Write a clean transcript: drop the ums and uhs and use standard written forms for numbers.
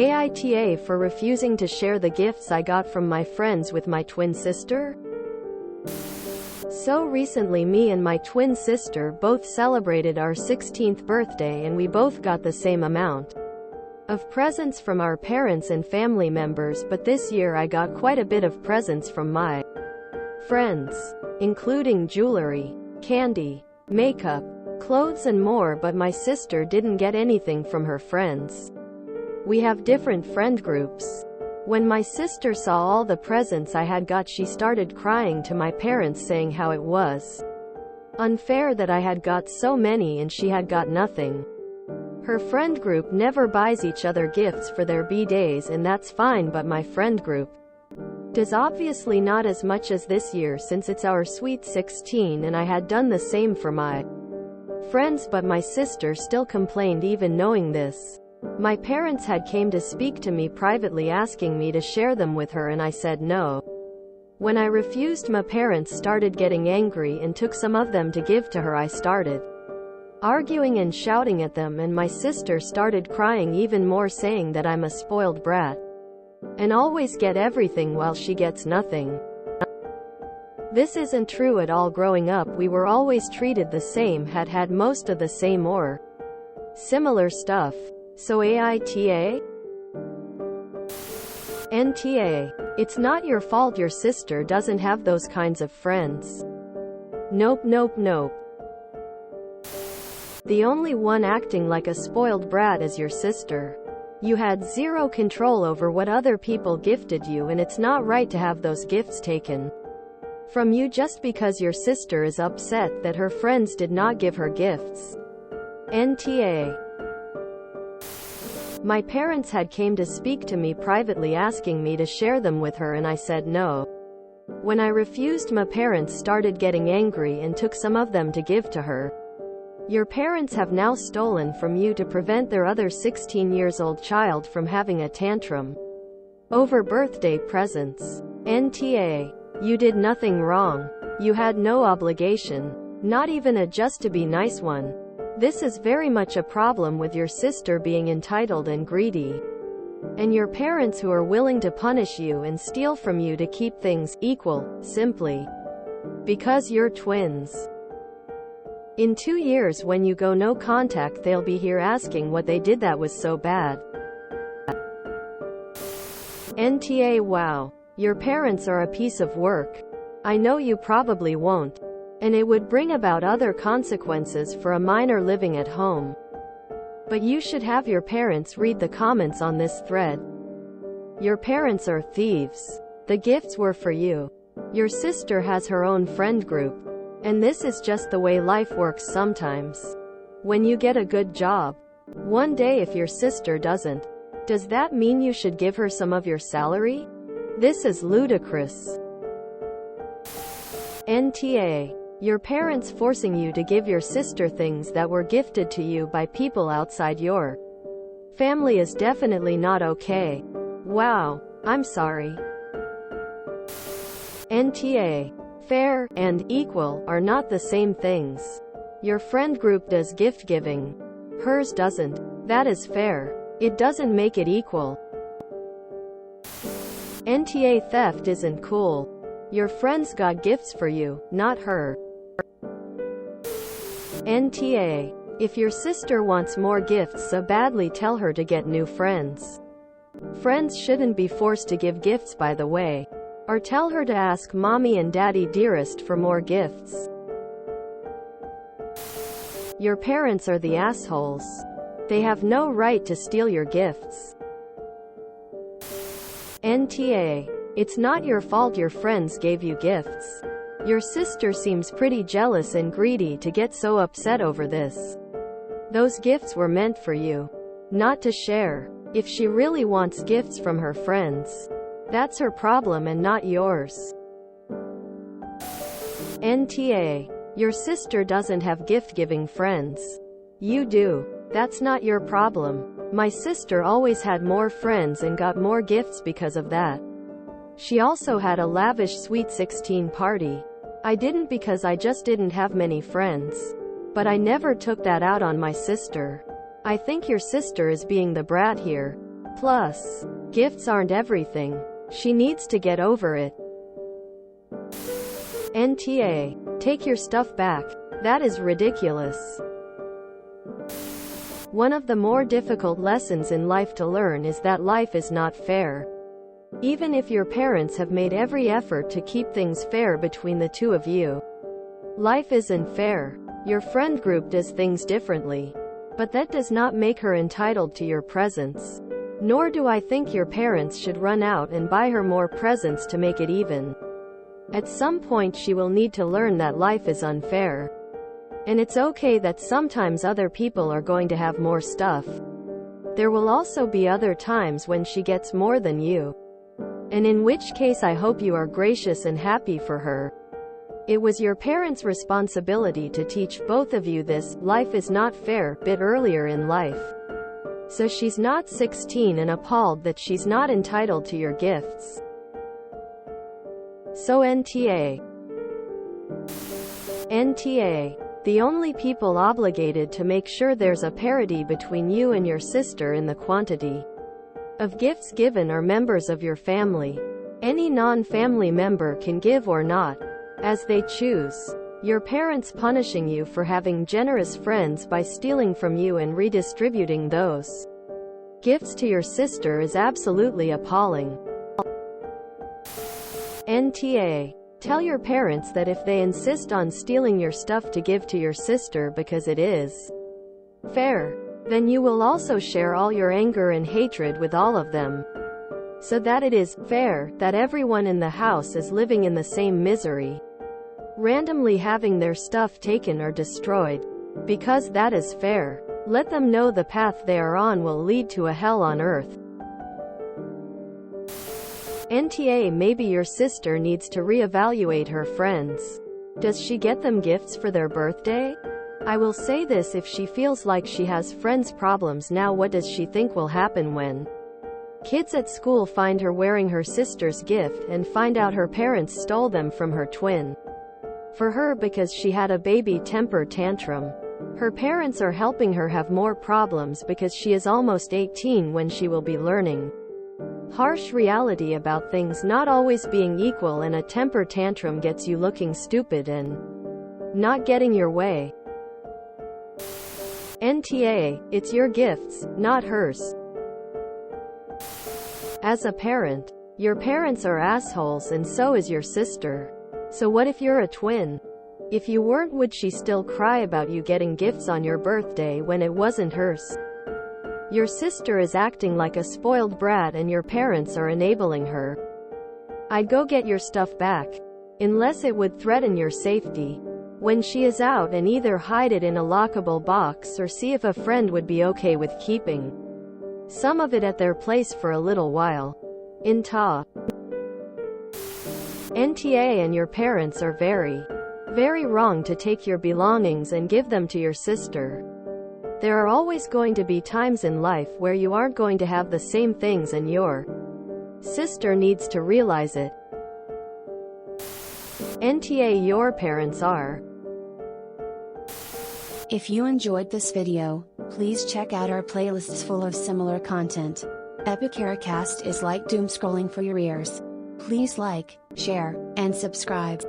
AITA for refusing to share the gifts I got from my friends with my twin sister? So recently me and my twin sister both celebrated our 16th birthday and we both got the same amount of presents from our parents and family members, but this year I got quite a bit of presents from my friends, including jewelry, candy, makeup, clothes and more, but my sister didn't get anything from her friends. We have different friend groups. When my sister saw all the presents I had got, she started crying to my parents saying how it was unfair that I had got so many and she had got nothing. Her friend group never buys each other gifts for their B-days and that's fine, but my friend group does, obviously not as much as this year since it's our sweet 16 and I had done the same for my friends, but my sister still complained even knowing this. My parents had came to speak to me privately asking me to share them with her and I said no. When I refused, my parents started getting angry and took some of them to give to her. I started arguing and shouting at them and my sister started crying even more, saying that I'm a spoiled brat and always get everything while she gets nothing. This isn't true at all. Growing up we were always treated the same, had most of the same or similar stuff. So AITA? NTA. It's not your fault your sister doesn't have those kinds of friends. Nope. The only one acting like a spoiled brat is your sister. You had zero control over what other people gifted you, and it's not right to have those gifts taken from you just because your sister is upset that her friends did not give her gifts. NTA. My parents had came to speak to me privately asking me to share them with her and I said no. When I refused, my parents started getting angry and took some of them to give to her. Your parents have now stolen from you to prevent their other 16-year-old child from having a tantrum over birthday presents. NTA. You did nothing wrong. You had no obligation. Not even a just to be nice one. This is very much a problem with your sister being entitled and greedy, and your parents who are willing to punish you and steal from you to keep things equal, simply because you're twins. In 2 years when you go no contact, they'll be here asking what they did that was so bad. NTA. Wow. Your parents are a piece of work. I know you probably won't. And it would bring about other consequences for a minor living at home. But you should have your parents read the comments on this thread. Your parents are thieves. The gifts were for you. Your sister has her own friend group. And this is just the way life works sometimes. When you get a good job one day, if your sister doesn't, does that mean you should give her some of your salary? This is ludicrous. NTA. Your parents forcing you to give your sister things that were gifted to you by people outside your family is definitely not okay. Wow. I'm sorry. NTA. Fair and equal are not the same things. Your friend group does gift giving. Hers doesn't. That is fair. It doesn't make it equal. NTA. Theft isn't cool. Your friends got gifts for you, not her. NTA. If your sister wants more gifts so badly, tell her to get new friends. Friends shouldn't be forced to give gifts, by the way. Or tell her to ask mommy and daddy dearest for more gifts. Your parents are the assholes. They have no right to steal your gifts. NTA. It's not your fault your friends gave you gifts. Your sister seems pretty jealous and greedy to get so upset over this. Those gifts were meant for you, not to share. If she really wants gifts from her friends, that's her problem and not yours. NTA. Your sister doesn't have gift-giving friends. You do. That's not your problem. My sister always had more friends and got more gifts because of that. She also had a lavish sweet 16 party. I didn't, because I just didn't have many friends. But I never took that out on my sister. I think your sister is being the brat here. Plus, gifts aren't everything. She needs to get over it. NTA. Take your stuff back. That is ridiculous. One of the more difficult lessons in life to learn is that life is not fair. Even if your parents have made every effort to keep things fair between the two of you, life isn't fair. Your friend group does things differently. But that does not make her entitled to your presents. Nor do I think your parents should run out and buy her more presents to make it even. At some point she will need to learn that life is unfair. And it's okay that sometimes other people are going to have more stuff. There will also be other times when she gets more than you. And in which case I hope you are gracious and happy for her. It was your parents' responsibility to teach both of you this life is not fair bit earlier in life. So she's not 16 and appalled that she's not entitled to your gifts. So NTA. The only people obligated to make sure there's a parity between you and your sister in the quantity of gifts given are members of your family. Any non-family member can give or not, as they choose. Your parents punishing you for having generous friends by stealing from you and redistributing those gifts to your sister is absolutely appalling. NTA. Tell your parents that if they insist on stealing your stuff to give to your sister because it is fair, then you will also share all your anger and hatred with all of them. So that it is fair that everyone in the house is living in the same misery, randomly having their stuff taken or destroyed. Because that is fair. Let them know the path they are on will lead to a hell on earth. NTA. Maybe your sister needs to reevaluate her friends. Does she get them gifts for their birthday? I will say this, if she feels like she has friends problems now, what does she think will happen when kids at school find her wearing her sister's gift and find out her parents stole them from her twin for her because she had a baby temper tantrum? Her parents are helping her have more problems because she is almost 18 when she will be learning harsh reality about things not always being equal, and a temper tantrum gets you looking stupid and not getting your way. NTA. It's your gifts, not hers. As a parent, your parents are assholes and so is your sister. So what if you're a twin? If you weren't, would she still cry about you getting gifts on your birthday when it wasn't hers? Your sister is acting like a spoiled brat and your parents are enabling her. I'd go get your stuff back. Unless it would threaten your safety when she is out, and either hide it in a lockable box or see if a friend would be okay with keeping some of it at their place for a little while. NTA. And your parents are very, very wrong to take your belongings and give them to your sister. There are always going to be times in life where you aren't going to have the same things, and your sister needs to realize it. NTA. Your parents are. If you enjoyed this video, please check out our playlists full of similar content. AmITheAsshole is like doom scrolling for your ears. Please like, share, and subscribe.